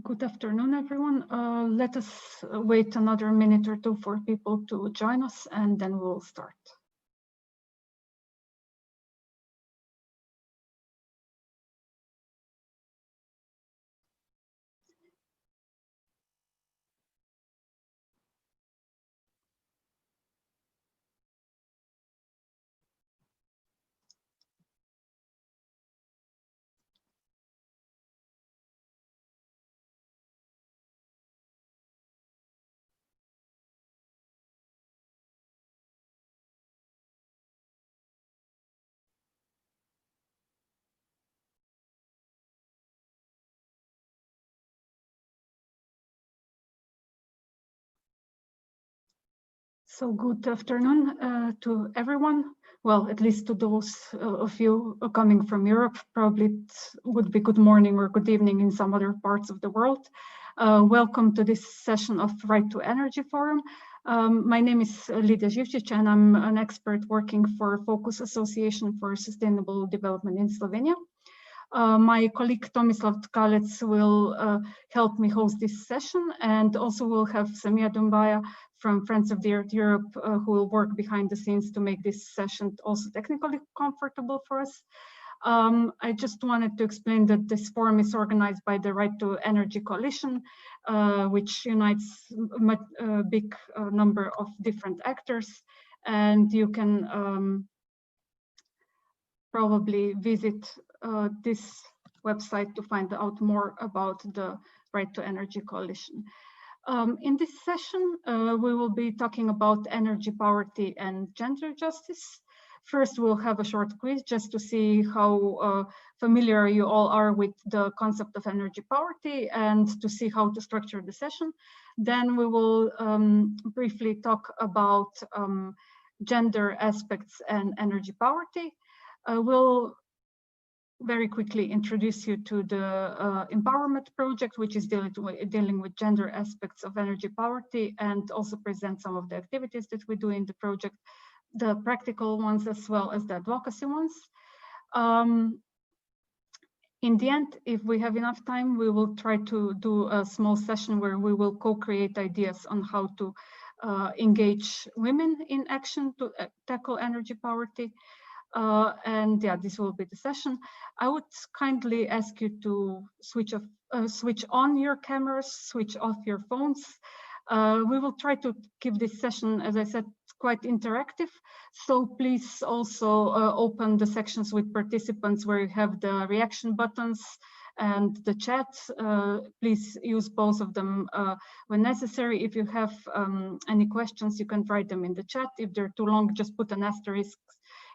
Good afternoon, everyone. Let us wait another minute or two for people to join us, and then we'll start. So good afternoon to everyone. Well, at least to those of you coming from Europe, probably it would be good morning or good evening in some other parts of the world. Welcome to this session of Right to Energy Forum. My name is Lidija Živčič, and I'm an expert working for Focus Association for Sustainable Development in Slovenia. My colleague Tomislav Tkalec will help me host this session, and also we'll have Samia Dumbaja from Friends of the Earth Europe, who will work behind the scenes to make this session also technically comfortable for us. I just wanted to explain that this forum is organized by the Right to Energy Coalition, which unites a big number of different actors, and you can probably visit this website to find out more about the Right to Energy Coalition. In this session, we will be talking about energy poverty and gender justice. First, we'll have a short quiz just to see how familiar you all are with the concept of energy poverty and to see how to structure the session. Then we will briefly talk about gender aspects and energy poverty. We'll very quickly introduce you to the EmpowerMed project, which is dealing with gender aspects of energy poverty, and also present some of the activities that we do in the project, the practical ones as well as the advocacy ones. In the end, if we have enough time, we will try to do a small session where we will co-create ideas on how to engage women in action to tackle energy poverty. And yeah, this will be the session. I would kindly ask you to switch on your cameras, switch off your phones. We will try to keep this session, as I said, quite interactive. So please also open the sections with participants where you have the reaction buttons and the chat. Please use both of them when necessary. If you have any questions, you can write them in the chat. If they're too long, just put an asterisk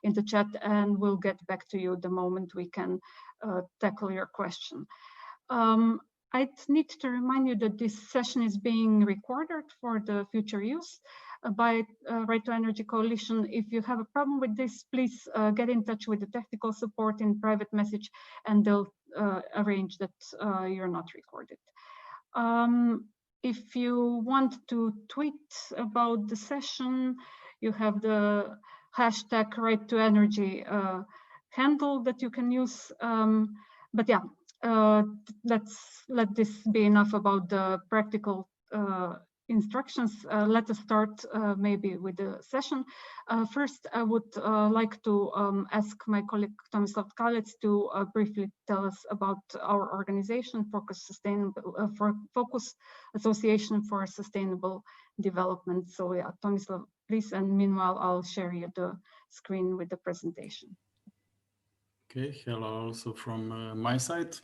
in the chat and we'll get back to you the moment we can tackle your question. I'd need to remind you that this session is being recorded for the future use by Right to Energy Coalition. If you have a problem with this, please get in touch with the technical support in private message and they'll arrange that you're not recorded. If you want to tweet about the session, you have the hashtag Right to Energy handle that you can use. But yeah, let's let this be enough about the practical instructions. Let us start maybe with the session. First, I would like to ask my colleague Tomislav Tkalec to briefly tell us about our organization, Focus Association for Sustainable Development. So yeah, Tomislav, please, and meanwhile, I'll share you the screen with the presentation. Okay, hello also from my side.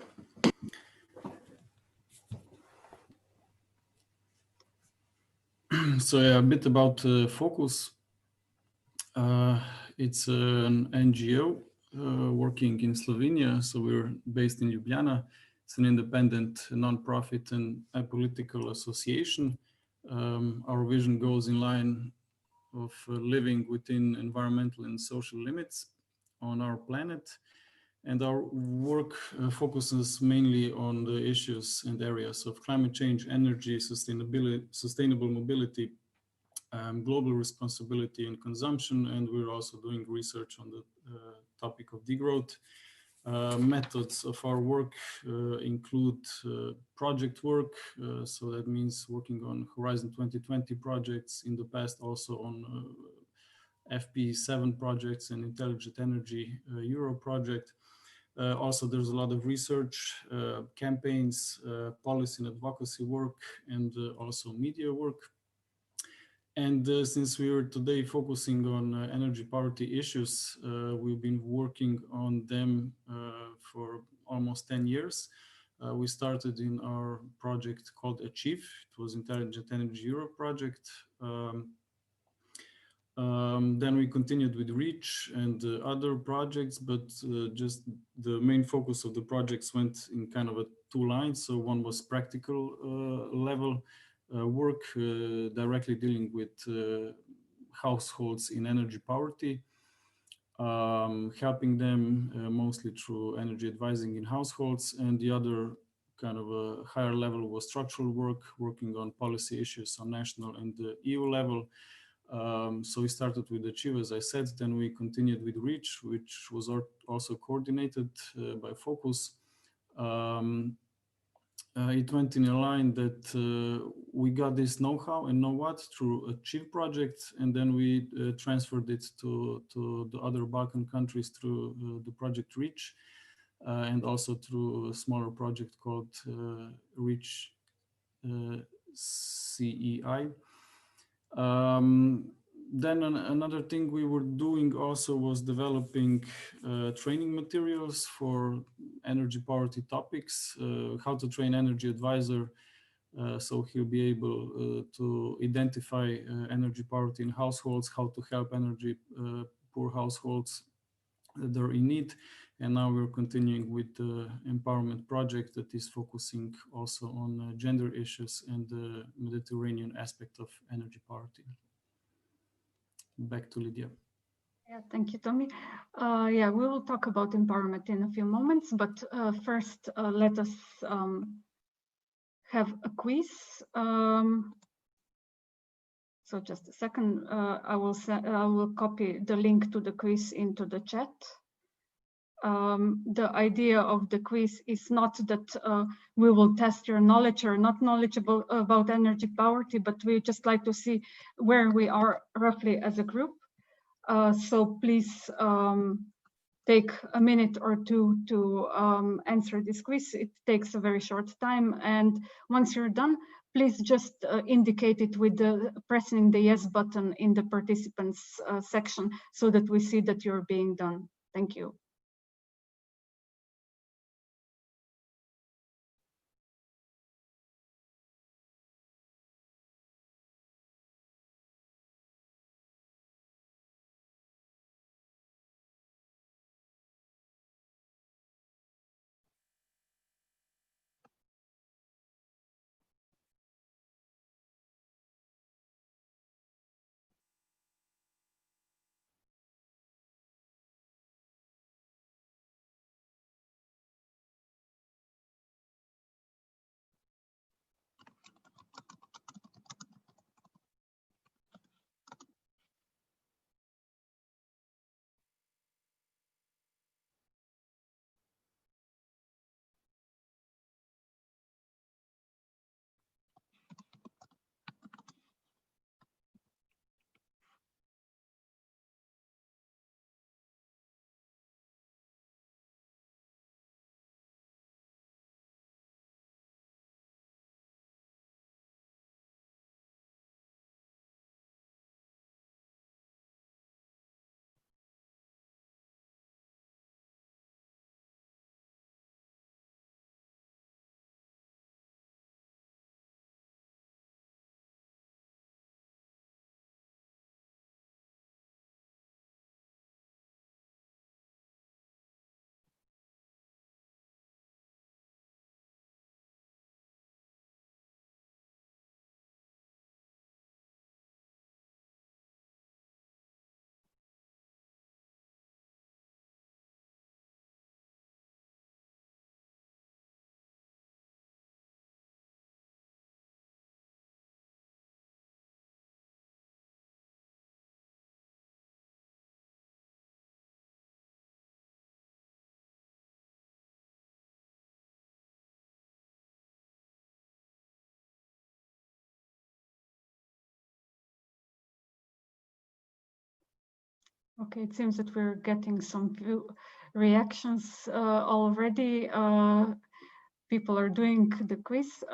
So yeah, a bit about Focus. It's an NGO working in Slovenia. So we're based in Ljubljana. It's an independent, non-profit and apolitical association. Our vision goes in line of living within environmental and social limits on our planet. And our work focuses mainly on the issues and areas of climate change, energy, sustainable mobility, global responsibility and consumption. And we're also doing research on the topic of degrowth. Methods of our work include project work, so that means working on Horizon 2020 projects, in the past also on FP7 projects and Intelligent Energy Euro project. Also, there's a lot of research, campaigns, policy and advocacy work, and also media work. And since we are today focusing on energy poverty issues, we've been working on them for almost 10 years. We started in our project called Achieve. It was Intelligent Energy Europe project. Then we continued with Reach and other projects, but just the main focus of the projects went in kind of two lines. So one was practical level work, directly dealing with households in energy poverty, helping them mostly through energy advising in households, and the other kind of a higher level was structural work, working on policy issues on national and the EU level. So we started with Achieve, as I said, then we continued with Reach, which was also coordinated by Focus. It went in a line that we got this know-how and know-what through Achieve project, and then we transferred it to the other Balkan countries through the project Reach, and also through a smaller project called Reach CEI. Then another thing we were doing also was developing training materials for energy poverty topics, how to train energy advisor, so he'll be able to identify energy poverty in households, how to help energy poor households that are in need. And now we're continuing with the EmpowerMed project that is focusing also on gender issues and the Mediterranean aspect of energy poverty. Back to Lidija. Yeah, thank you, Tommy. Yeah, we will talk about EmpowerMed in a few moments, but first let us have a quiz. So just a second, I will copy the link to the quiz into the chat. The idea of the quiz is not that we will test your knowledge or not knowledgeable about energy poverty, but we just like to see where we are roughly as a group. So please take a minute or two to answer this quiz. It takes a very short time, and once you're done, please just indicate it with pressing the yes button in the participants section so that we see that you're being done. Thank you. Okay, it seems that we're getting some few reactions already. People are doing the quiz.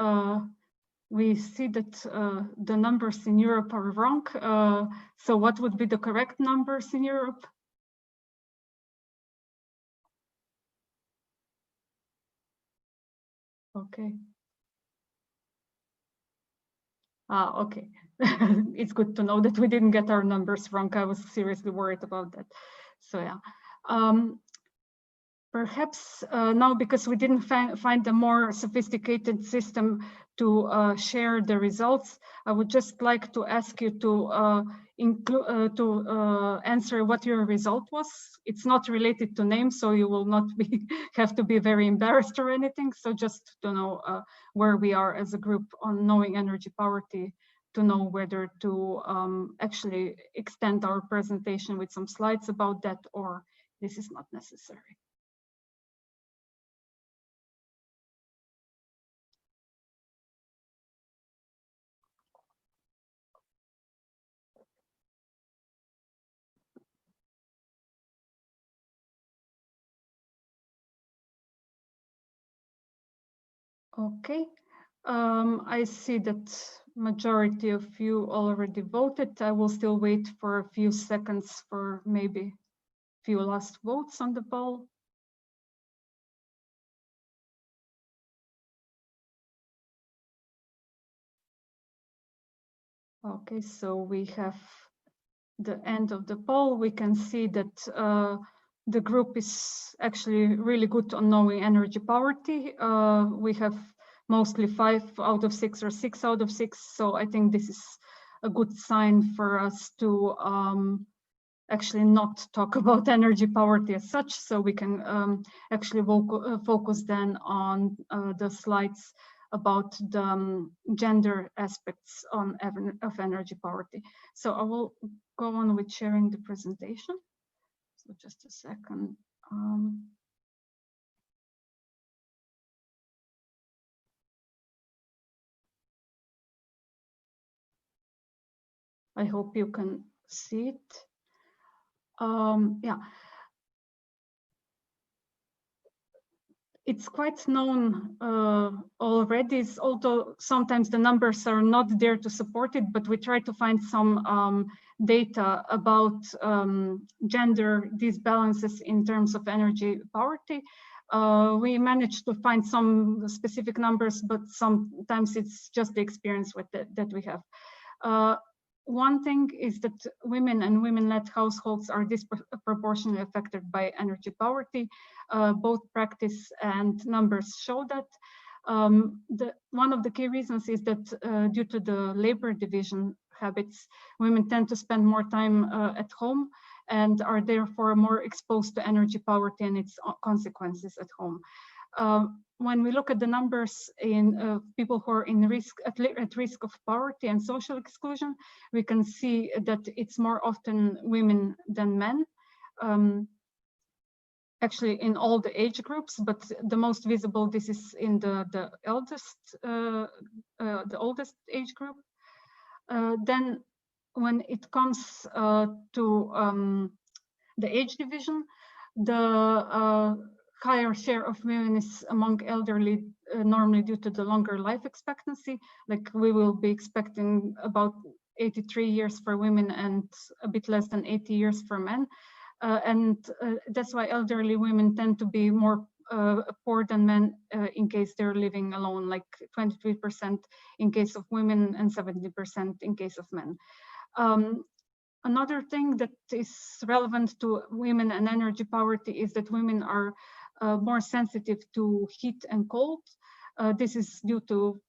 We see that the numbers in Europe are wrong. So what would be the correct numbers in Europe? Okay. Okay. It's good to know that we didn't get our numbers wrong. I was seriously worried about that. So yeah. Perhaps now, because we didn't find a more sophisticated system to share the results, I would just like to ask you to answer what your result was. It's not related to name, so you will not have to be very embarrassed or anything. So just to know where we are as a group on knowing energy poverty, to know whether to actually extend our presentation with some slides about that, or this is not necessary. Okay, I see that majority of you already voted. I will still wait for a few seconds for maybe a few last votes on the poll. Okay, so we have the end of the poll. We can see that the group is actually really good on knowing energy poverty. We have mostly 5 out of 6 or 6 out of 6. So I think this is a good sign for us to actually not talk about energy poverty as such. So we can actually focus then on the slides about the gender aspects of energy poverty. So I will go on with sharing the presentation. So just a second. I hope you can see it. Yeah. It's quite known already, although sometimes the numbers are not there to support it, but we try to find some data about gender disbalances in terms of energy poverty. We managed to find some specific numbers, but sometimes it's just the experience with that we have. One thing is that women and women-led households are disproportionately affected by energy poverty. Both practice and numbers show that. One of the key reasons is that due to the labor division habits, women tend to spend more time at home and are therefore more exposed to energy poverty and its consequences at home. When we look at the numbers in people who are at risk of poverty and social exclusion, we can see that it's more often women than men. Actually, in all the age groups, but the most visible this is in the oldest age group. Then, when it comes to the age division, the higher share of women is among elderly, normally due to the longer life expectancy. Like we will be expecting about 83 years for women and a bit less than 80 years for men. That's why elderly women tend to be more poor than men in case they're living alone, like 23% in case of women and 70% in case of men. Another thing that is relevant to women and energy poverty is that women are more sensitive to heat and cold. This is due to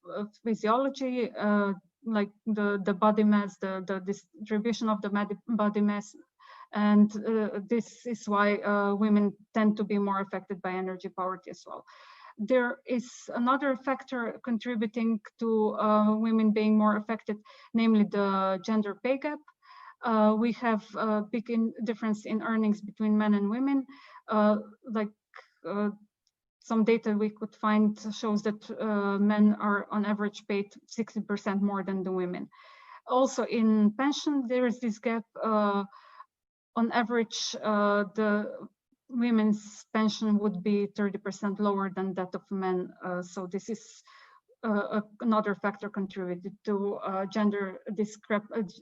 physiology, like the body mass, the distribution of the body mass. And this is why women tend to be more affected by energy poverty as well. There is another factor contributing to women being more affected, namely the gender pay gap. We have a big difference in earnings between men and women. Some data we could find shows that men are on average paid 60% more than the women. Also in pension, there is this gap. on average, the women's pension would be 30% lower than that of men. So this is another factor contributed to gender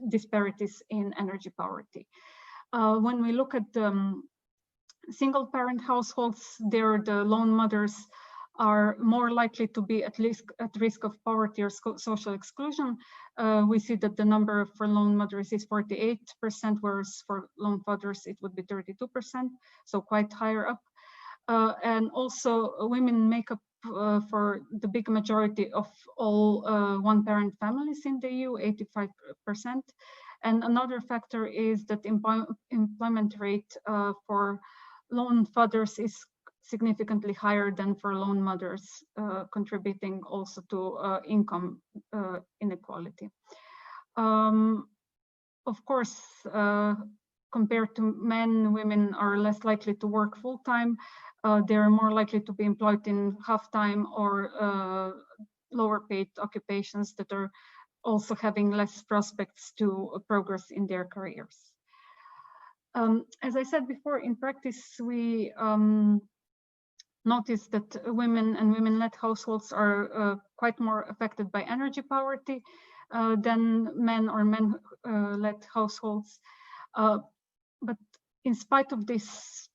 disparities in energy poverty. When we look at single parent households, there the lone mothers are more likely to be at risk of poverty or social exclusion. We see that the number for lone mothers is 48%, whereas for lone fathers it would be 32%, so quite higher up. And also women make up for the big majority of all one-parent families in the EU, 85%. And another factor is that employment rate for lone fathers is significantly higher than for lone mothers, contributing also to income inequality. Of course, compared to men, women are less likely to work full-time. They're more likely to be employed in half-time or lower paid occupations that are also having less prospects to progress in their careers. As I said before, in practice, we notice that women and women-led households are quite more affected by energy poverty than men or men-led households. But in spite of this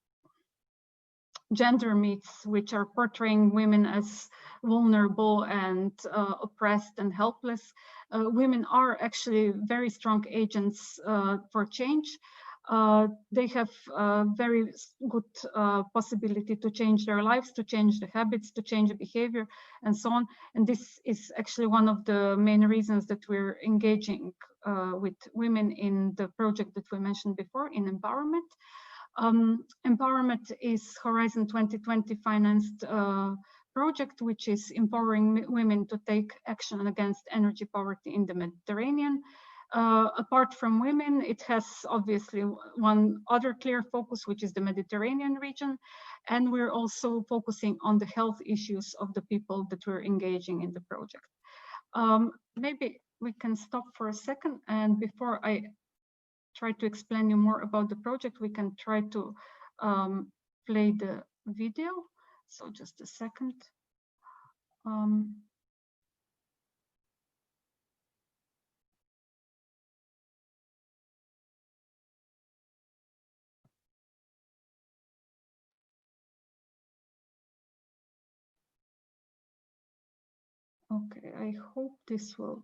gender myths, which are portraying women as vulnerable and oppressed and helpless, women are actually very strong agents for change. They have very good possibility to change their lives, to change the habits, to change the behavior, and so on. And this is actually one of the main reasons that we're engaging with women in the project that we mentioned before in EmpowerMed. EmpowerMed is Horizon 2020 financed project, which is empowering women to take action against energy poverty in the Mediterranean. Apart from women, it has obviously one other clear focus, which is the Mediterranean region. And we're also focusing on the health issues of the people that we're engaging in the project. Maybe we can stop for a second. And before I try to explain you more about the project, we can try to play the video. So just a second. Okay, I hope this will.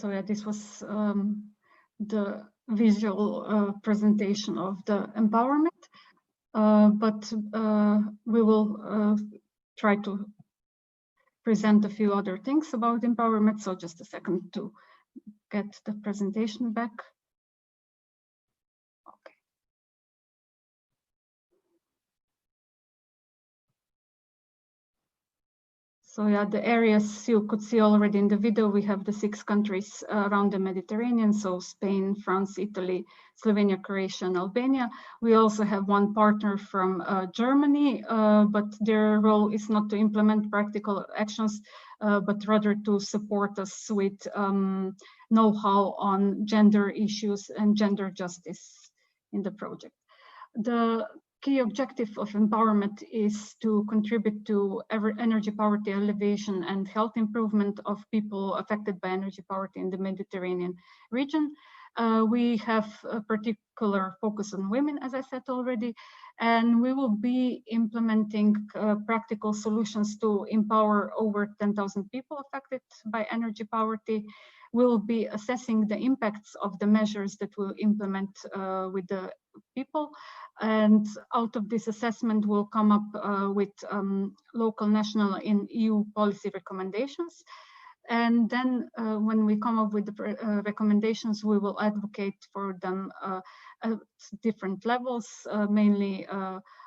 So yeah, this was the visual presentation of the EmpowerMed, but we will try to present a few other things about EmpowerMed. So just a second to get the presentation back. Okay. So yeah, the areas you could see already in the video, we have the 6 countries around the Mediterranean, so Spain, France, Italy, Slovenia, Croatia, and Albania. We also have one partner from Germany, but their role is not to implement practical actions, but rather to support us with know-how on gender issues and gender justice in the project. The key objective of EmpowerMed is to contribute to energy poverty alleviation and health improvement of people affected by energy poverty in the Mediterranean region. We have a particular focus on women, as I said already, and we will be implementing practical solutions to empower over 10,000 people affected by energy poverty. We'll be assessing the impacts of the measures that we'll implement with the people. And out of this assessment, we'll come up with local, national, and EU policy recommendations. And then when we come up with the recommendations, we will advocate for them at different levels, mainly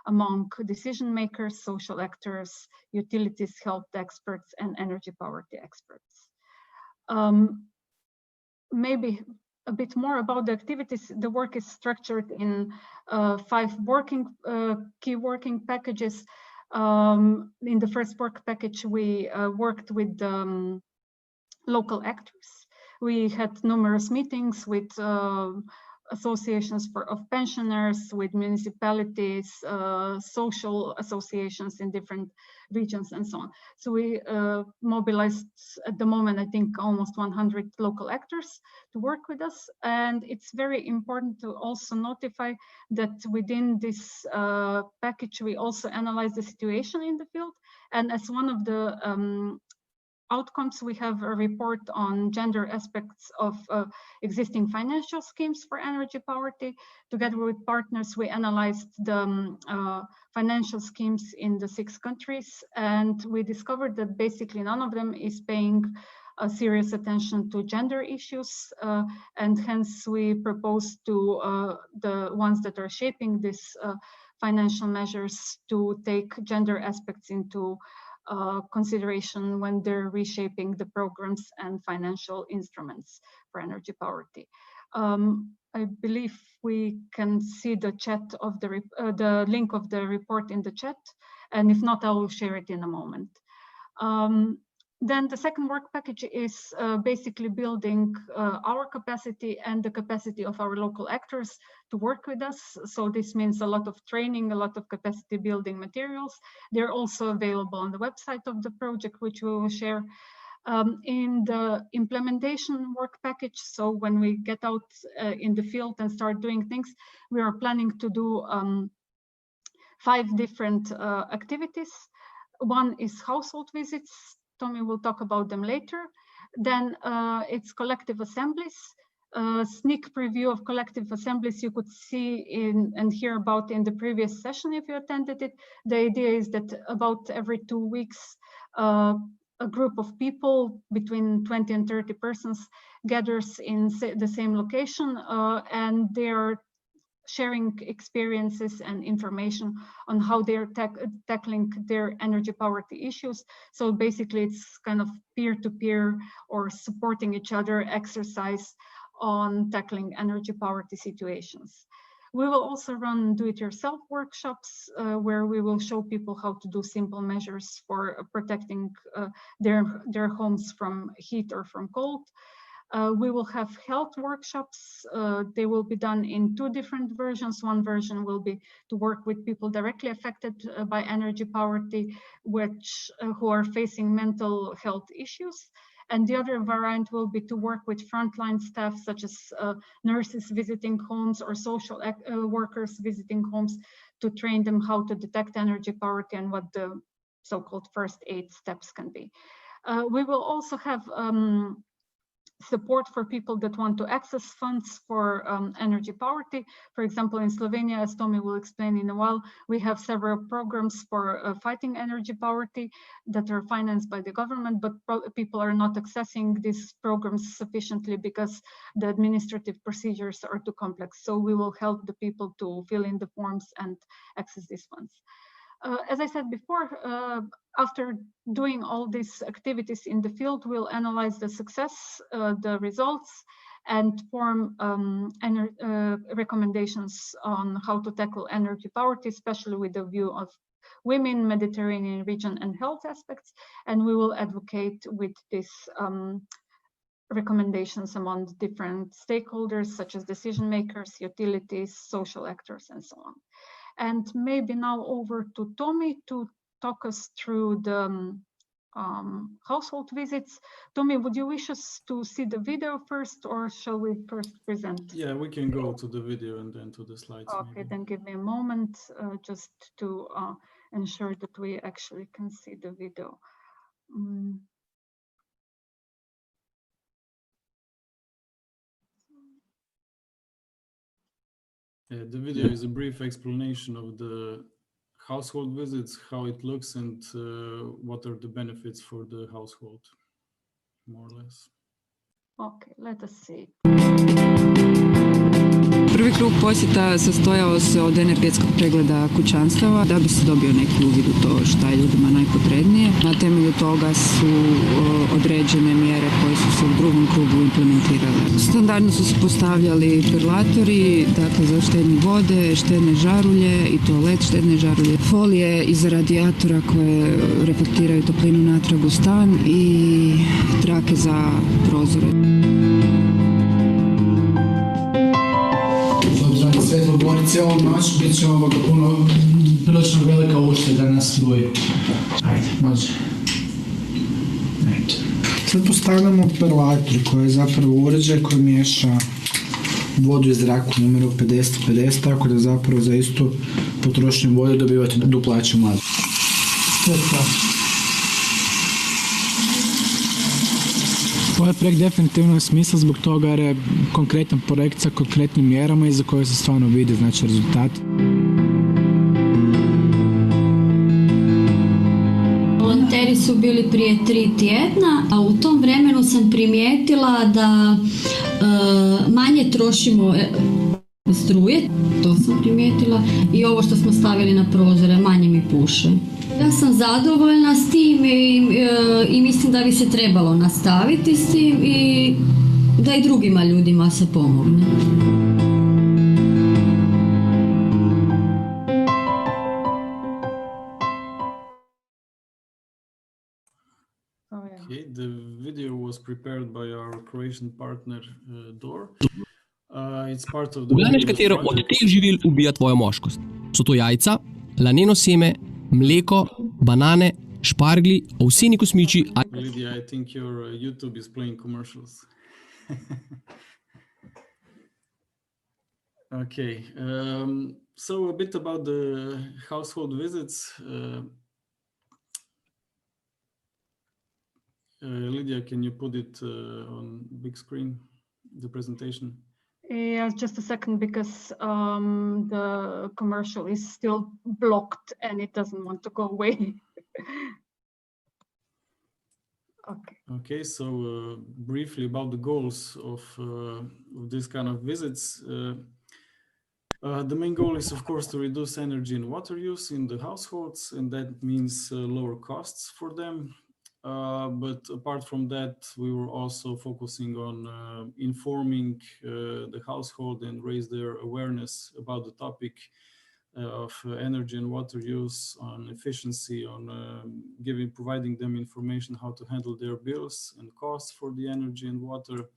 among decision makers, social actors, utilities, health experts, and energy poverty experts. Maybe a bit more about the activities. The work is structured in 5 key working packages. In the first work package, we worked with local actors. We had numerous meetings with associations of pensioners, with municipalities, social associations in different regions, and so on. So we mobilized at the moment, I think, almost 100 local actors to work with us. And it's very important to also notify that within this package, we also analyze the situation in the field. And as one of the outcomes, we have a report on gender aspects of existing financial schemes for energy poverty. Together with partners, we analyzed the financial schemes in the 6 countries, and we discovered that basically none of them is paying serious attention to gender issues, and hence we propose to the ones that are shaping these financial measures to take gender aspects into consideration when they're reshaping the programs and financial instruments for energy poverty. I believe we can see the chat of the link of the report in the chat, and if not, I will share it in a moment. Then the second work package is basically building our capacity and the capacity of our local actors to work with us. So this means a lot of training, a lot of capacity building materials. They're also available on the website of the project, which we will share. In the implementation work package, so when we get out in the field and start doing things, we are planning to do 5 different activities. One is household visits. Tommy will talk about them later. Then it's collective assemblies. Sneak preview of collective assemblies you could see and hear about in the previous session if you attended it. The idea is that about every 2 weeks, a group of people between 20 and 30 persons gathers in the same location, and they're sharing experiences and information on how they're tackling their energy poverty issues. So basically it's kind of peer-to-peer or supporting each other exercise on tackling energy poverty situations. We will also run do-it-yourself workshops where we will show people how to do simple measures for protecting their homes from heat or from cold. We will have health workshops. They will be done in 2 different versions. One version will be to work with people directly affected by energy poverty, who are facing mental health issues. And the other variant will be to work with frontline staff, such as nurses visiting homes or social workers visiting homes, to train them how to detect energy poverty and what the so-called first aid steps can be. We will also have support for people that want to access funds for energy poverty. For example, in Slovenia, as Tommy will explain in a while, we have several programs for fighting energy poverty that are financed by the government, but people are not accessing these programs sufficiently because the administrative procedures are too complex. So we will help the people to fill in the forms and access these funds. As I said before, after doing all these activities in the field, we'll analyze the success, the results, and form recommendations on how to tackle energy poverty, especially with the view of women, Mediterranean region, and health aspects. And we will advocate with these recommendations among different stakeholders, such as decision makers, utilities, social actors, and so on. And maybe now over to Tommy to talk us through the household visits. Tommy, would you wish us to see the video first, or shall we first present? Yeah, we can go to the video and then to the slides. Okay, maybe. Then give me a moment just to ensure that we actually can see the video. The video is a brief explanation of the household visits, how it looks, and what are the benefits for the household, more or less. Okay, let us see. Prvi krug posjeta sastojao se od energetskog pregleda kućanstava da bi se dobio neki uvid u to šta je ljudima najpotrebnije. Na temelju toga su određene mjere koje su se u drugom krugu implementirale. Standardno su se postavljali perlatori, dakle za štednje vode, štedne žarulje i toalet štedne žarulje, folije iza radijatora koje reflektiraju toplinu natrag u stan i trake za prozore. Svetlogorice ovom noć bit će prilično velika ušteda na struji. Ajde, može. Sad postavljamo perlator koji je zapravo uređaj koji miješa vodu i zrak u numjeru 50-50, tako da zapravo za istu potrošnju vode dobivate duplaču mlazu. To je to. Ovaj projekt definitivno je smisla zbog toga jer je konkretan projekt sa konkretnim mjerama i za koje se stvarno vidi znači rezultat. Volonteri su bili prije 3 tjedna, a u tom vremenu sam primijetila da manje trošimo struje, to sam primijetila, i ovo što smo stavili na prozore, manje mi puše. Ja sam zadovoljna s tim i mislim da bi se trebalo nastaviti s tim i da i drugima ljudima se pomogne. Okay, the video was prepared by our Croatian partner DOR. It's part of the Uganeš, katero od teh živil ubija tvojo moškost. So to jajca, laneno seme, mleko, banane, špargli, ovseni kosmiči. Lidija, I think your YouTube is playing commercials. Okay, so a bit about the household visits. Lidija, can you put it on big screen, the presentation? Yeah, just a second, because the commercial is still blocked and it doesn't want to go away. Okay. Okay, so briefly about the goals of this kind of visits. The main goal is, of course, to reduce energy and water use in the households, and that means lower costs for them. But apart from that, we were also focusing on informing the household and raise their awareness about the topic of energy and water use, on efficiency, on providing them information how to handle their bills and costs for the energy and water.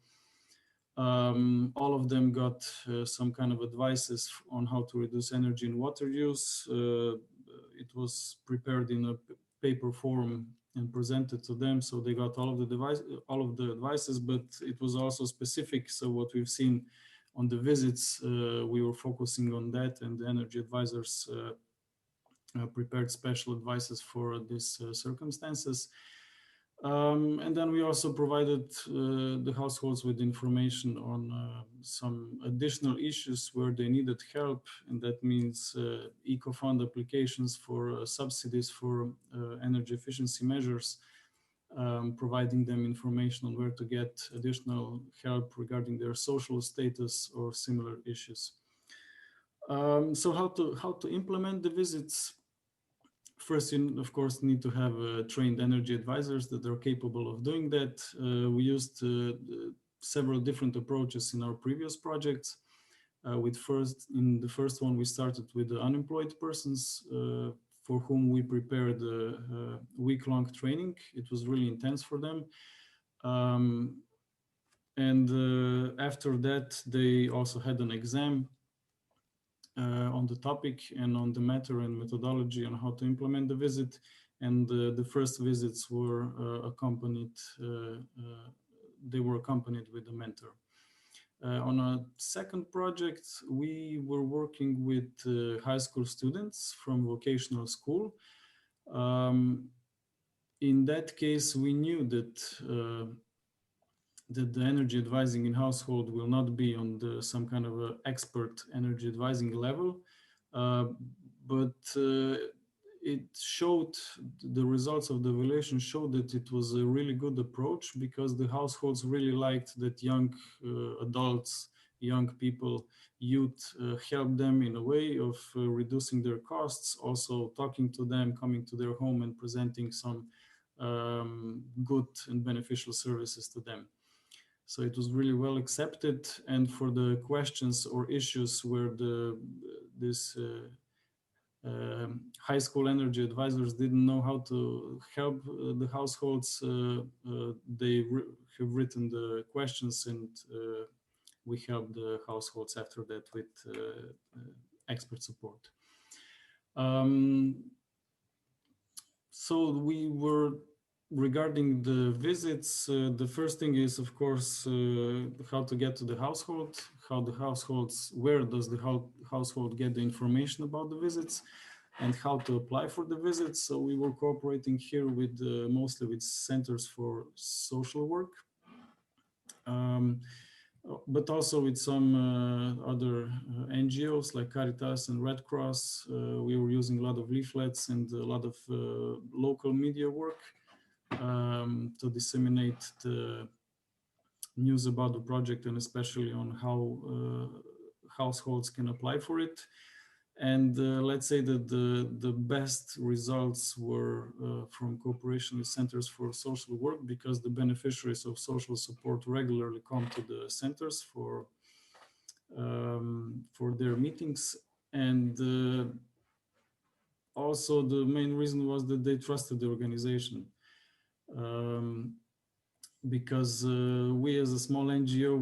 All of them got some kind of advices on how to reduce energy and water use. It was prepared in a paper form and presented to them, so they got all of the advices, but it was also specific. So what we've seen on the visits, we were focusing on that, and the energy advisors prepared special advices for these circumstances. And then we also provided the households with information on some additional issues where they needed help, and that means eco-fund applications for subsidies for energy efficiency measures, providing them information on where to get additional help regarding their social status or similar issues. So how to implement the visits? First, you of course need to have trained energy advisors that are capable of doing that. We used several different approaches in our previous projects. In the first one, we started with the unemployed persons for whom we prepared a week-long training. It was really intense for them. After that, they also had an exam on the topic and on the matter and methodology on how to implement the visit. And the first visits were accompanied with a mentor. On a second project, we were working with high school students from vocational school. In that case, we knew that the energy advising in household will not be on some kind of a expert energy advising level, but it showed, the results of the evaluation showed that it was a really good approach, because the households really liked that young adults, young people, youth help them in a way of reducing their costs, also talking to them, coming to their home and presenting some good and beneficial services to them. So it was really well accepted. And for the questions or issues where this high school energy advisors didn't know how to help the households, they have written the questions, and we helped the households after that with expert support. So we were, regarding the visits, the first thing is, of course, how to get to the household, where does the household get the information about the visits, and how to apply for the visits. So we were cooperating here with mostly with centers for social work, but also with some other NGOs like Caritas and Red Cross. We were using a lot of leaflets and a lot of local media work to disseminate the news about the project, and especially on how households can apply for it. And let's say that the best results were from cooperation with centers for social work, because the beneficiaries of social support regularly come to the centers for their meetings. And also the main reason was that they trusted the organization. Because we as a small NGO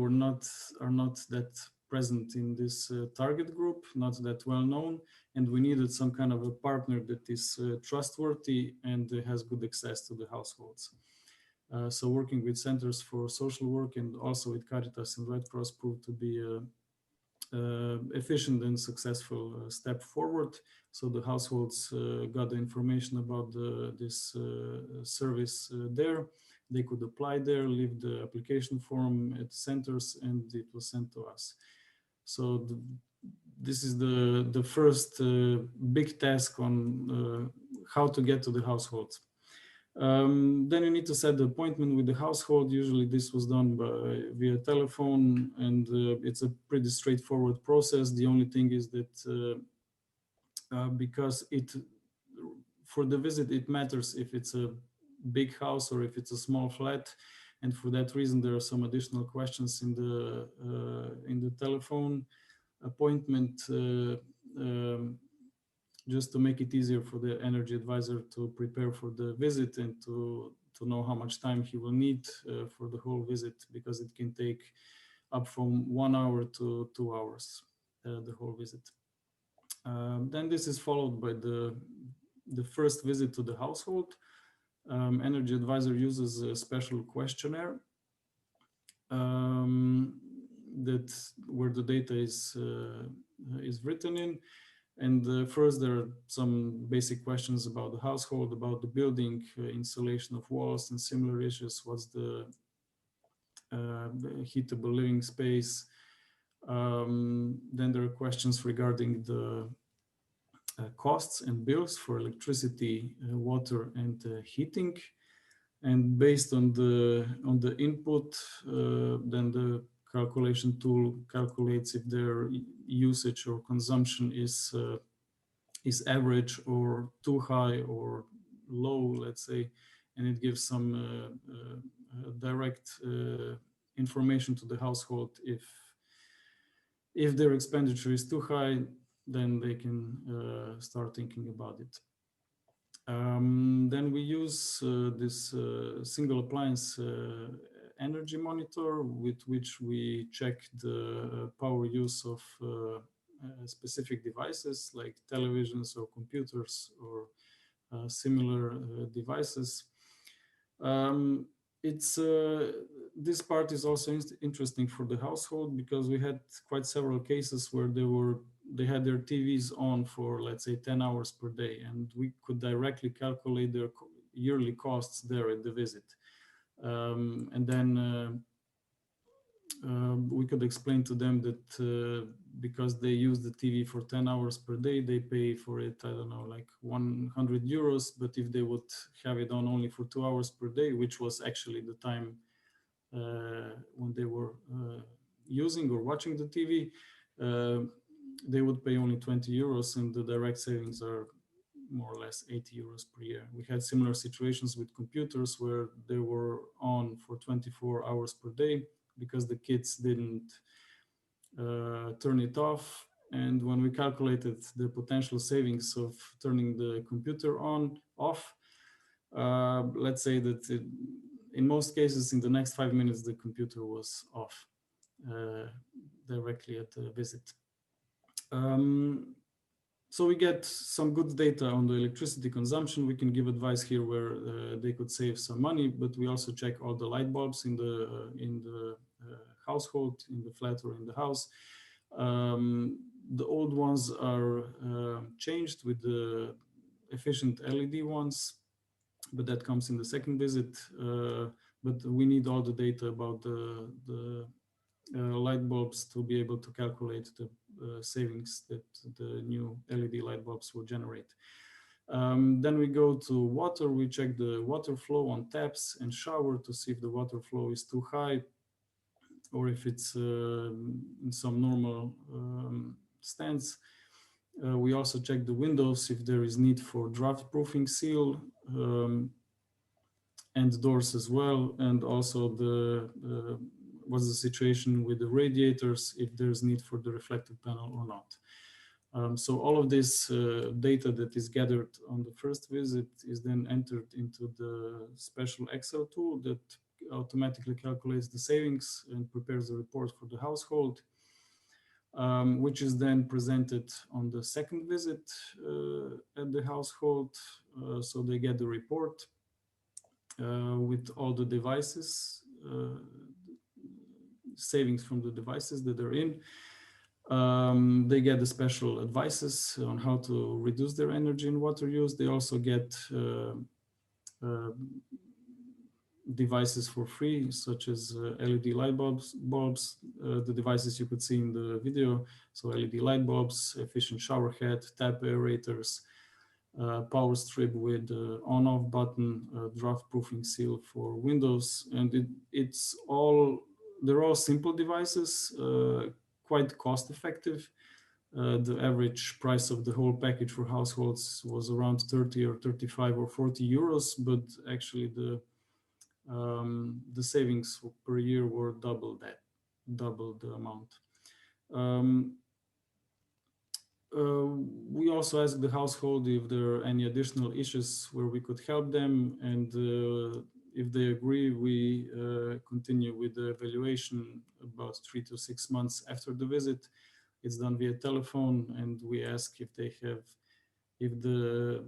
are not that present in this target group, not that well known, and we needed some kind of a partner that is trustworthy and has good access to the households. So working with centers for social work and also with Caritas and Red Cross proved to be an efficient and successful step forward. So the households got the information about this service there. They could apply there, leave the application form at centers, and it was sent to us. So this is the first big task on how to get to the households. Then you need to set the appointment with the household. Usually this was done via telephone, and it's a pretty straightforward process. The only thing is that because for the visit, it matters if it's a big house or if it's a small flat, and for that reason there are some additional questions in the telephone appointment, just to make it easier for the energy advisor to prepare for the visit and to know how much time he will need for the whole visit, because it can take up from 1 hour to 2 hours, the whole visit. Then this is followed by the first visit to the household. Energy advisor uses a special questionnaire where the data is written in, And first, there are some basic questions about the household, about the building, insulation of walls and similar issues. What's the heatable living space? Then there are questions regarding the costs and bills for electricity, water, and heating. And based on the input, then the calculation tool calculates if their usage or consumption is average or too high or low, let's say, and it gives some direct information to the household. If their expenditure is too high, then they can start thinking about it. Then we use this single appliance energy monitor, with which we check the power use of specific devices like televisions or computers or similar devices. This part is also interesting for the household, because we had quite several cases where they had their TVs on for, let's say, 10 hours per day, and we could directly calculate their yearly costs there at the visit. And then we could explain to them that because they use the TV for 10 hours per day, they pay for it, I don't know, like 100 euros. But if they would have it on only for 2 hours per day, which was actually the time when they were using or watching the TV, they would pay only 20 euros, and the direct savings are more or less 80 euros per year. We had similar situations with computers where they were on for 24 hours per day because the kids didn't turn it off. And when we calculated the potential savings of turning the computer off, let's say that in most cases, in the next 5 minutes, the computer was off directly at the visit. So we get some good data on the electricity consumption. We can give advice here where they could save some money, but we also check all the light bulbs in the household, in the flat or in the house. The old ones are changed with the efficient LED ones, but that comes in the second visit. But we need all the data about the light bulbs to be able to calculate the savings that the new LED light bulbs will generate. Then we go to water. We check the water flow on taps and shower to see if the water flow is too high or if it's in some normal stance. We also check the windows if there is need for draft proofing seal, and doors as well, and also what's the situation with the radiators, if there's need for the reflective panel or not. So all of this data that is gathered on the first visit is then entered into the special Excel tool that automatically calculates the savings and prepares a report for the household, which is then presented on the second visit at the household. So they get the report with all the devices, savings from the devices that they're in. They get the special advices on how to reduce their energy and water use. They also get devices for free, such as LED light bulbs, the devices you could see in the video. So LED light bulbs, efficient shower head, tap aerators, power strip with on-off button, draft proofing seal for windows, and they're all simple devices, quite cost effective. The average price of the whole package for households was around 30 or 35 or 40 euros, but actually the savings per year were double the amount. We also asked the household if there are any additional issues where we could help them, and if they agree, we continue with the evaluation about 3 to 6 months after the visit. It's done via telephone, and we ask if the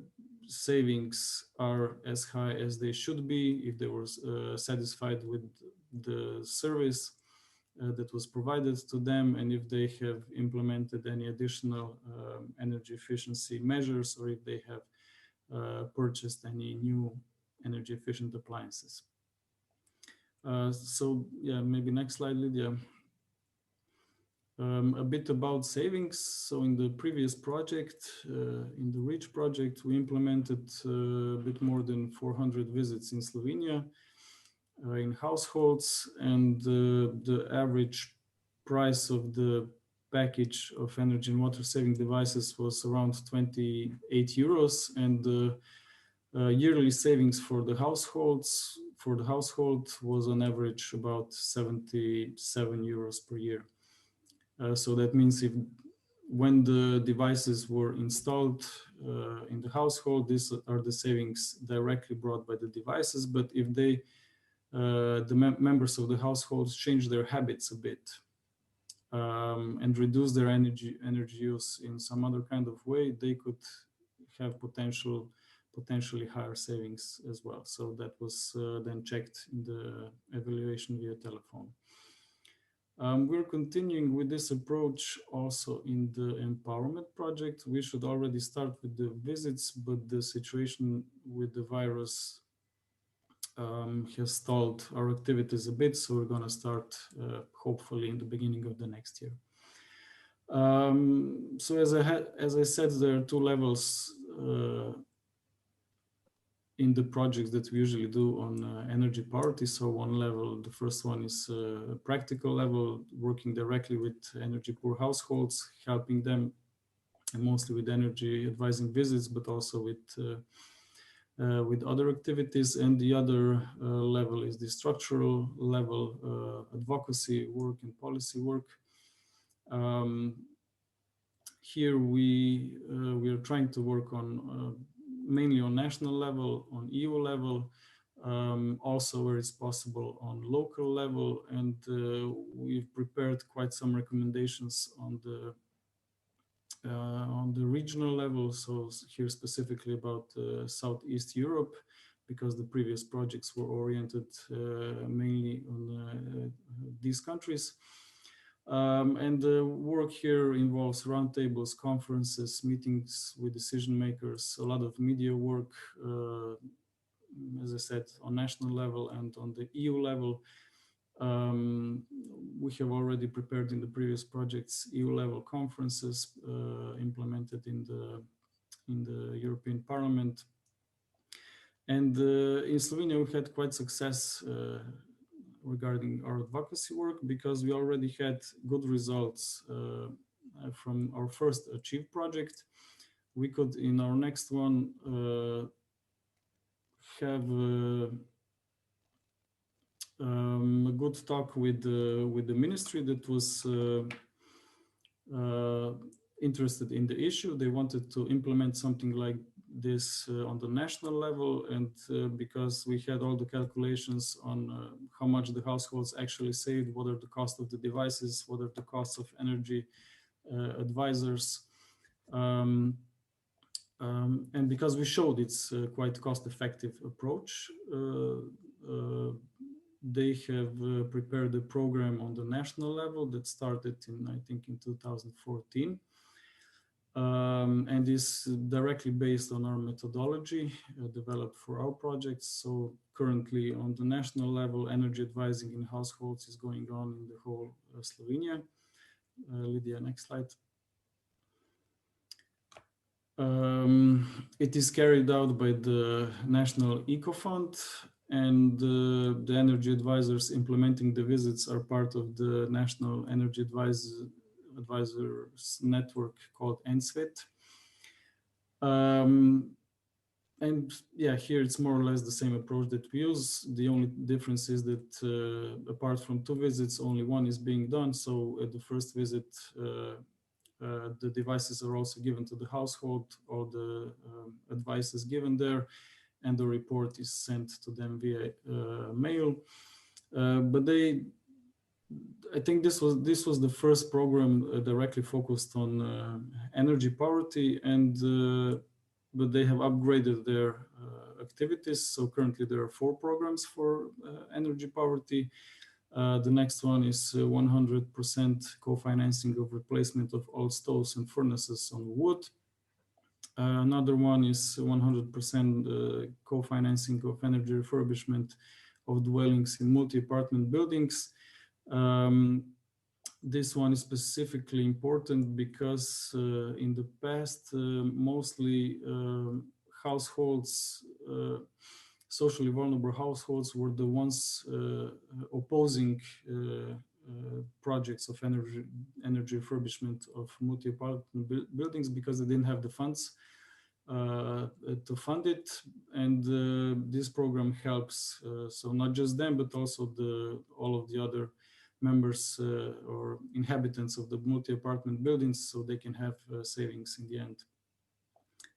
savings are as high as they should be, if they were satisfied with the service, that was provided to them, and if they have implemented any additional energy efficiency measures, or if they have purchased any new energy efficient appliances. So yeah, maybe next slide, Lidija. A bit about savings. So in the previous project, in the REACH project, we implemented a bit more than 400 visits in Slovenia in households, and the average price of the package of energy and water saving devices was around 28 euros, and the yearly savings for the household was on average about 77 euros per year. So that means when the devices were installed in the household, these are the savings directly brought by the devices. But if the members of the households change their habits a bit and reduce their energy use in some other kind of way, they could have potentially higher savings as well. So that was then checked in the evaluation via telephone. We're continuing with this approach also in the EmpowerMed project. We should already start with the visits, but the situation with the virus has stalled our activities a bit, so we're going to start hopefully in the beginning of the next year. So as I said, there are two levels in the projects that we usually do on energy poverty. So one level, the first one is a practical level, working directly with energy poor households, helping them, and mostly with energy advising visits, but also with other activities. And the other level is the structural level, advocacy work and policy work. Here we are trying to work on mainly on national level, on EU level, also where it's possible on local level, and we've prepared quite some recommendations on the regional level. So here specifically about Southeast Europe, because the previous projects were oriented mainly on these countries. And the work here involves roundtables, conferences, meetings with decision makers, a lot of media work, as I said, on national level and on the EU level. We have already prepared in the previous projects EU level conferences implemented in the European Parliament. And in Slovenia, we had quite success regarding our advocacy work, because we already had good results from our first Achieve project. We could, in our next one, have a good talk with the ministry that was interested in the issue. They wanted to implement something like this on the national level, and because we had all the calculations on how much the households actually saved, what are the cost of the devices, what are the costs of energy advisors, and because we showed it's a quite cost-effective approach, they have prepared a program on the national level that started I think in 2014. And is directly based on our methodology developed for our projects. So currently on the national level, energy advising in households is going on in the whole Slovenia. Lidija, next slide. It is carried out by the National Eco Fund, and the energy advisors implementing the visits are part of the National Energy Advisors network called NSVET. And yeah, here it's more or less the same approach that we use. The only difference is that apart from 2 visits, only 1 is being done. So at the first visit, the devices are also given to the household, or the advice is given there, and the report is sent to them via mail. But I think this was the first program directly focused on energy poverty, and but they have upgraded their activities. So currently there are 4 programs for energy poverty. The next one is 100% co-financing of replacement of old stoves and furnaces on wood. Another one is 100% co-financing of energy refurbishment of dwellings in multi-apartment buildings. This one is specifically important because in the past, mostly households, socially vulnerable households were the ones opposing projects of energy refurbishment of multi-apartment buildings because they didn't have the funds to fund it. And this program helps, so not just them, but also all of the other members or inhabitants of the multi-apartment buildings, so they can have savings in the end.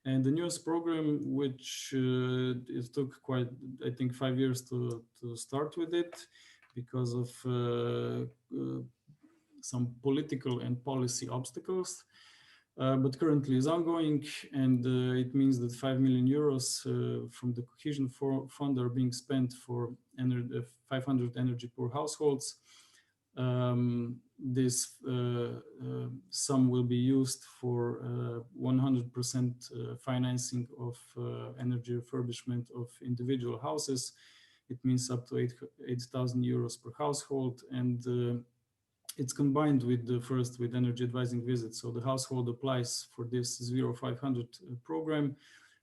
And the newest program, which it took quite, I think, 5 years to start with it because of some political and policy obstacles, but currently is ongoing, and it means that 5 million euros from the Cohesion Fund are being spent for 500 energy poor households. This sum will be used for 100% financing of energy refurbishment of individual houses. It means up to 8,000 euros per household, and it's combined with with energy advising visits. So the household applies for this 0500 program,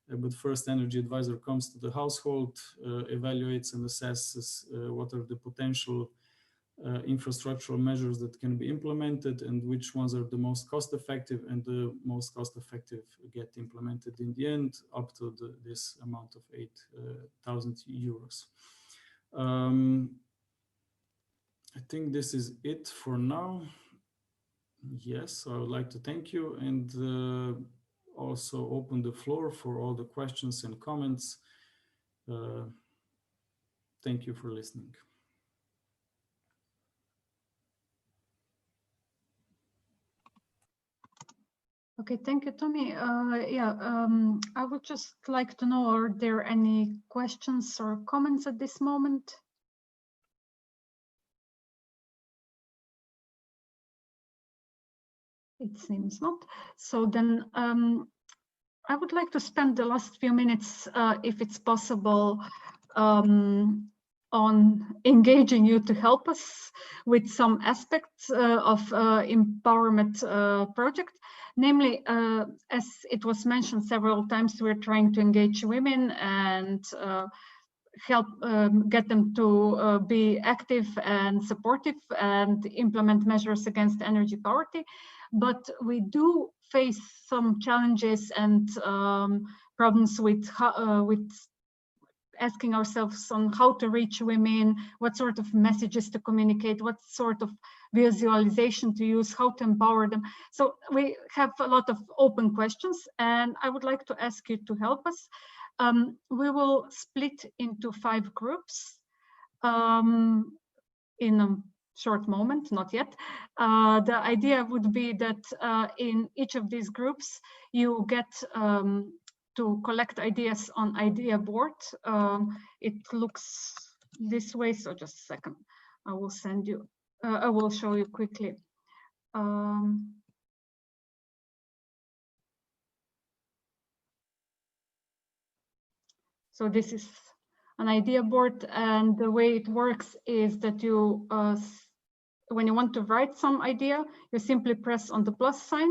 but first energy advisor comes to the household, evaluates and assesses what are the potential infrastructural measures that can be implemented and which ones are the most cost effective, and the most cost effective get implemented in the end up to this amount of 8,000 euros. I think this is it for now. Yes, I would like to thank you and also open the floor for all the questions and comments. Thank you for listening. Okay, thank you, Tommy. I would just like to know, are there any questions or comments at this moment? It seems not. So then I would like to spend the last few minutes, if it's possible, on engaging you to help us with some aspects of EmpowerMed project. Namely, as it was mentioned several times, we're trying to engage women and help get them to be active and supportive and implement measures against energy poverty. But we do face some challenges and problems with asking ourselves on how to reach women, what sort of messages to communicate, what sort of visualization to use, how to empower them. So we have a lot of open questions, and I would like to ask you to help us. We will split into 5 groups in a short moment, not yet. The idea would be that in each of these groups, you get to collect ideas on idea board. It looks this way, so just a second. I will send you, I will show you quickly. So this is an idea board, and the way it works is that you, when you want to write some idea, you simply press on the plus sign,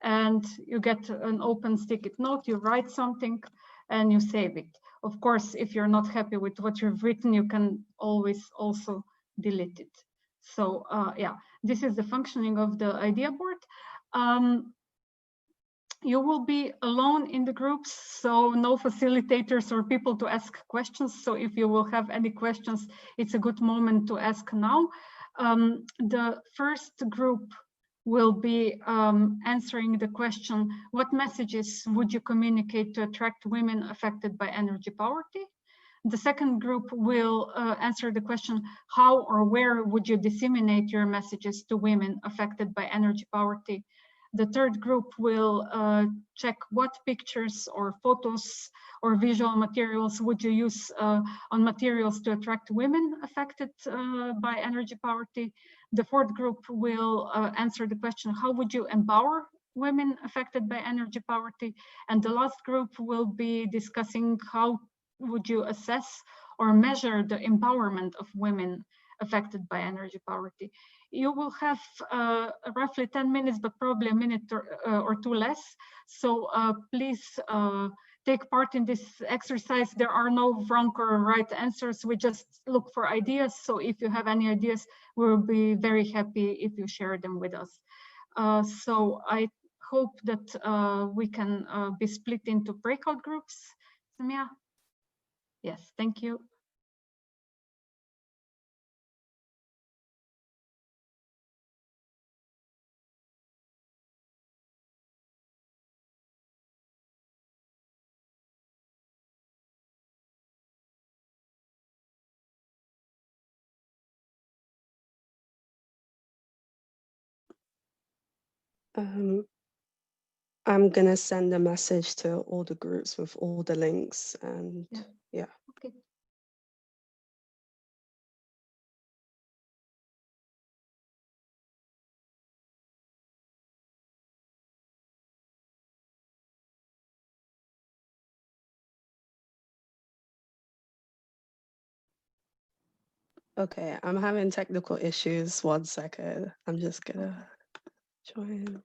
and you get an open sticky note, you write something and you save it. Of course, if you're not happy with what you've written, you can always also delete it. So yeah, this is the functioning of the idea board. You will be alone in the groups, so no facilitators or people to ask questions. So if you will have any questions, it's a good moment to ask now. The first group will be answering the question, what messages would you communicate to attract women affected by energy poverty? The second group will answer the question, how or where would you disseminate your messages to women affected by energy poverty? The third group will check what pictures or photos or visual materials would you use on materials to attract women affected by energy poverty. The fourth group will answer the question, how would you empower women affected by energy poverty? And the last group will be discussing how would you assess or measure the empowerment of women affected by energy poverty. You will have roughly 10 minutes, but probably a minute or two less. So please take part in this exercise. There are no wrong or right answers. We just look for ideas. So if you have any ideas, we'll be very happy if you share them with us. So I hope that we can be split into breakout groups. Samia? Yes, thank you. I'm gonna send a message to all the groups with all the links and yeah. Okay. Okay, I'm having technical issues. 1 second. I'm just gonna join.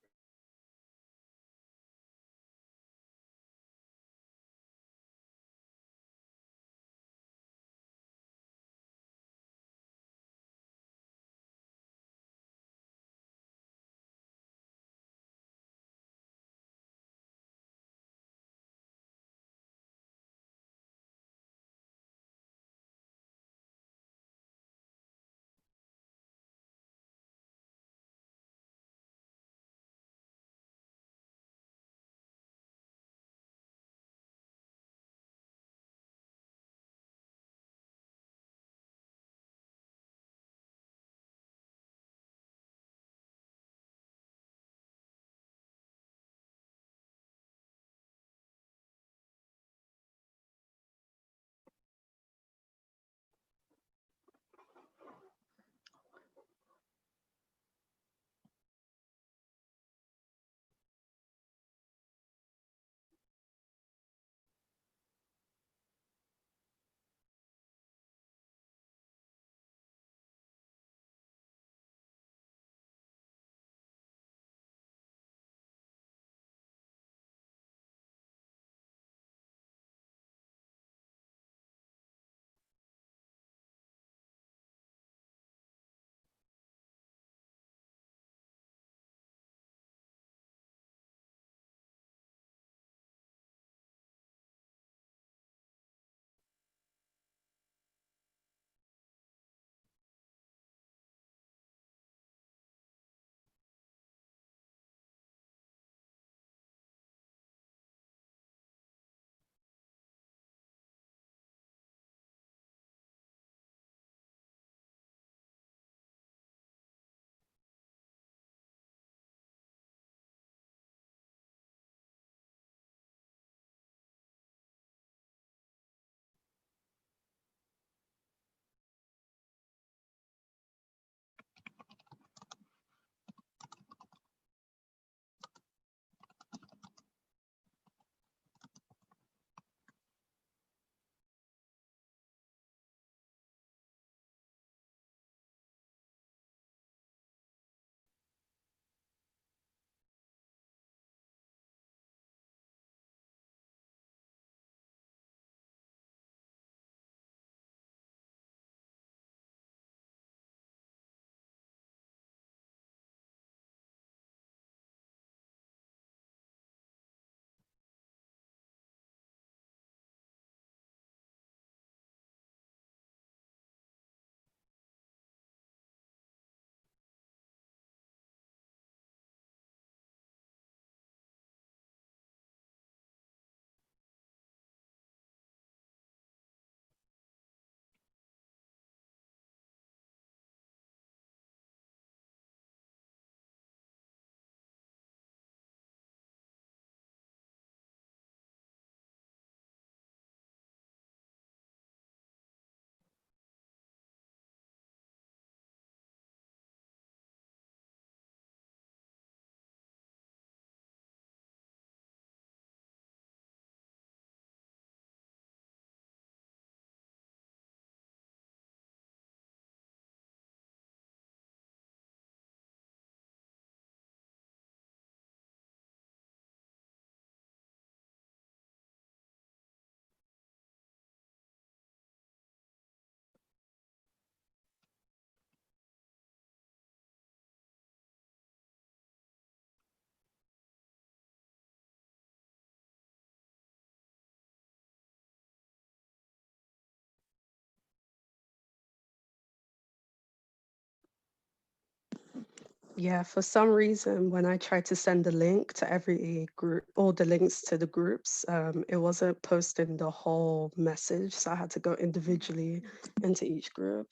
Yeah, for some reason, when I tried to send the link to every group, all the links to the groups, it wasn't posting the whole message. So I had to go individually into each group,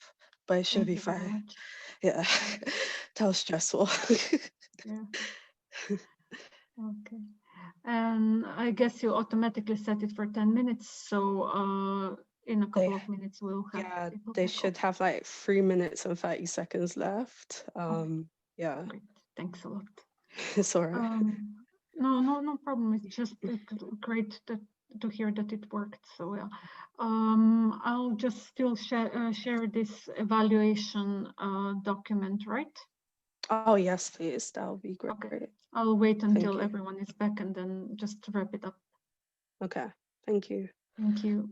but it should Thank be you very fine. much. Yeah, that was stressful. Yeah. Okay. And I guess you automatically set it for 10 minutes. So in a couple of minutes, we'll have Yeah, people they back should up. have like 3 minutes and 30 seconds left. Yeah, Great. Thanks a lot. it's all right. No problem. It's just great to hear that it worked. So yeah, I'll just still share this evaluation document, right? Oh, yes, please. That would be great. Okay. I'll wait until you. everyone is back and then just wrap it up. Okay, thank you. Thank you.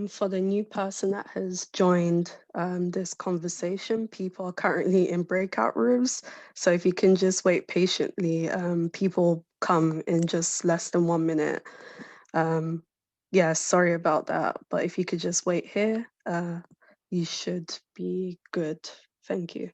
For the new person that has joined this conversation, people are currently in breakout rooms. So if you can just wait patiently, people come in just less than 1 minute. Yeah, sorry about that. But if you could just wait here, you should be good. Thank you.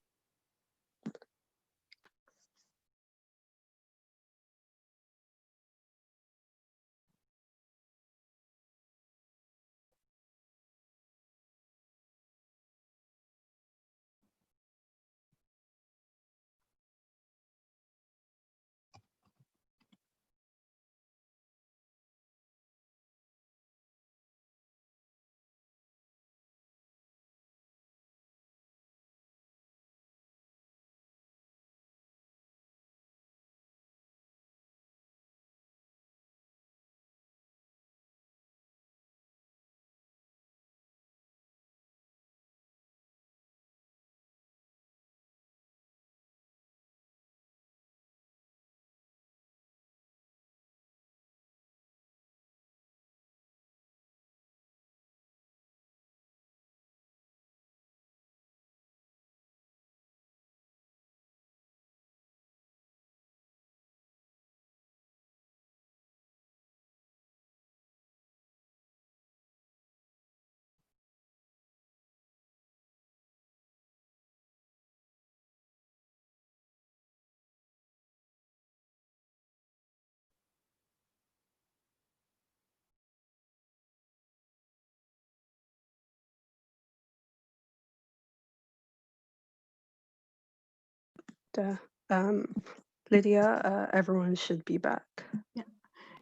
Lydia, everyone should be back.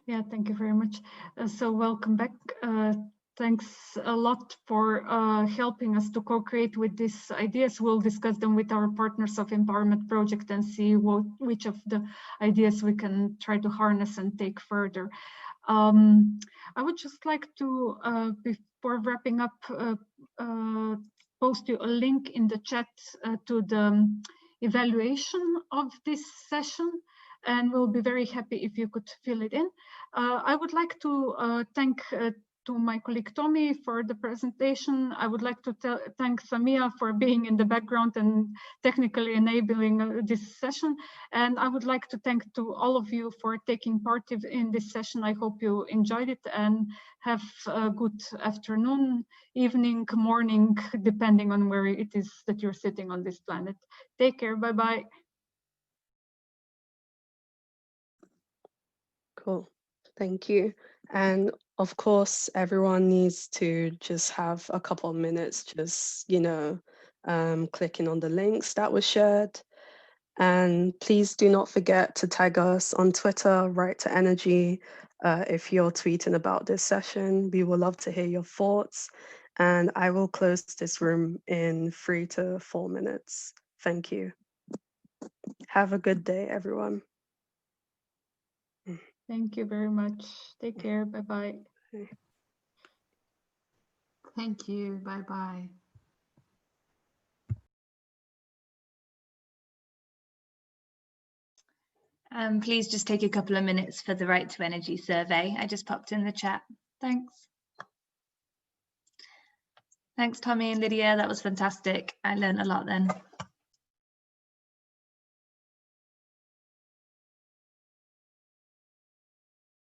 Yeah, thank you very much. So welcome back. Thanks a lot for helping us to co-create with these ideas. We'll discuss them with our partners of EmpowerMed project and see which of the ideas we can try to harness and take further. I would just like to, before wrapping up, post you a link in the chat to the evaluation of this session, and we'll be very happy if you could fill it in. I would like to thank to my colleague Tommy for the presentation. I would like to thank Samia for being in the background and technically enabling this session. And I would like to thank to all of you for taking part in this session. I hope you enjoyed it and have a good afternoon, evening, morning, depending on where it is that you're sitting on this planet. Take care, bye-bye. Cool, thank you. And of course, everyone needs to just have a couple of minutes, just, clicking on the links that were shared. And please do not forget to tag us on Twitter, Right to Energy, if you're tweeting about this session. We would love to hear your thoughts. and I will close this room in 3 to 4 minutes. Thank you. Have a good day, everyone. Thank you very much. Take care. Bye-bye. Thank you. Bye-bye. Please just take a couple of minutes for the Right to Energy survey. I just popped in the chat. Thanks. Thanks, Tommy and Lydia. That was fantastic. I learned a lot then.